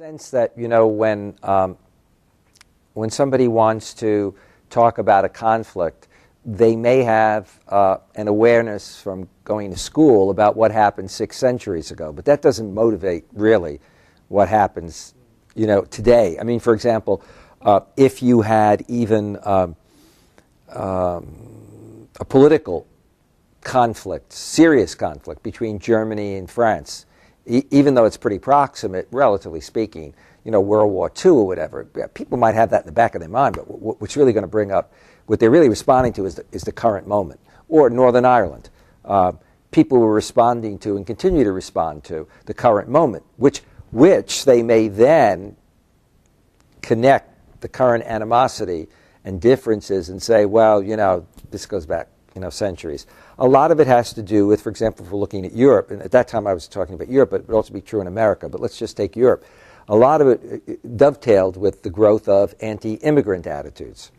Sense that, when somebody wants to talk about a conflict, they may have an awareness from going to school about what happened 6 centuries ago, but that doesn't motivate really what happens, today. I mean, for example, if you had even a political conflict, serious conflict between Germany and France, even though it's pretty proximate, relatively speaking, World War II or whatever, people might have that in the back of their mind, but what's really going to bring up, what they're really responding to is the current moment. Or Northern Ireland. People were responding to and continue to respond to the current moment, which they may then connect the current animosity and differences and say, well, this goes back centuries. A lot of it has to do with, for example, if we're looking at Europe, and at that time I was talking about Europe, but it would also be true in America, but let's just take Europe. A lot of it dovetailed with the growth of anti-immigrant attitudes.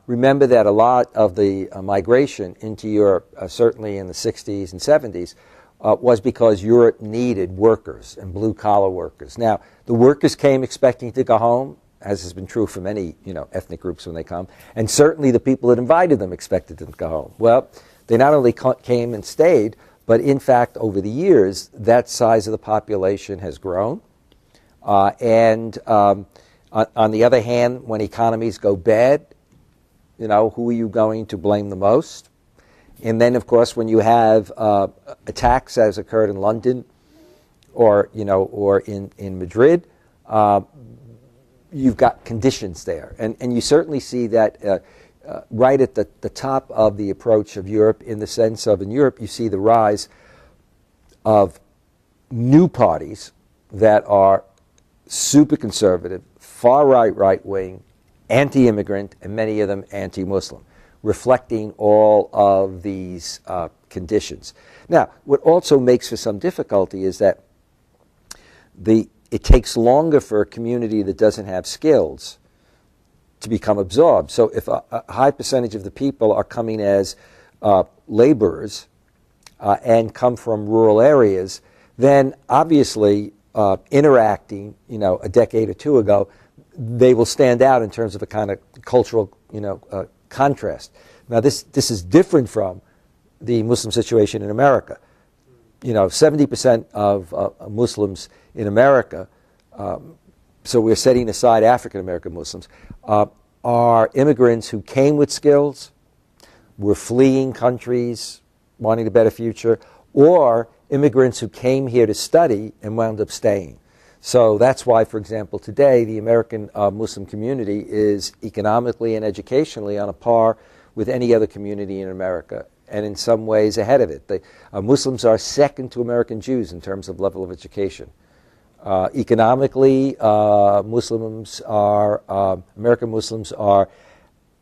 Remember that a lot of the migration into Europe, certainly in the 60s and 70s, was because Europe needed workers and blue-collar workers. Now, the workers came expecting to go home, as has been true for many, ethnic groups when they come, and certainly the people that invited them expected them to go home. Well, they not only came and stayed, but in fact, over the years, that size of the population has grown. And on the other hand, when economies go bad, who are you going to blame the most? And then, of course, when you have attacks as occurred in London or in Madrid, you've got conditions there. And you certainly see that right at the top of the approach of Europe, in the sense of, in Europe, you see the rise of new parties that are super conservative, far right-wing, anti-immigrant, and many of them anti-Muslim, reflecting all of these conditions. Now, what also makes for some difficulty is that it takes longer for a community that doesn't have skills to become absorbed. So if a high percentage of the people are coming as laborers and come from rural areas, then obviously interacting, a decade or two ago, they will stand out in terms of a kind of cultural, contrast. Now, this is different from the Muslim situation in America. 70% of Muslims in America, so we're setting aside African American Muslims, are immigrants who came with skills, were fleeing countries, wanting a better future, or immigrants who came here to study and wound up staying. So that's why, for example, today the American Muslim community is economically and educationally on a par with any other community in America, and in some ways ahead of it. Muslims are second to American Jews in terms of level of education. Economically, American Muslims are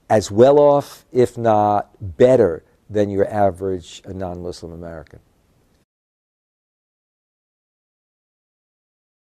as well off, if not better, than your average non-Muslim American.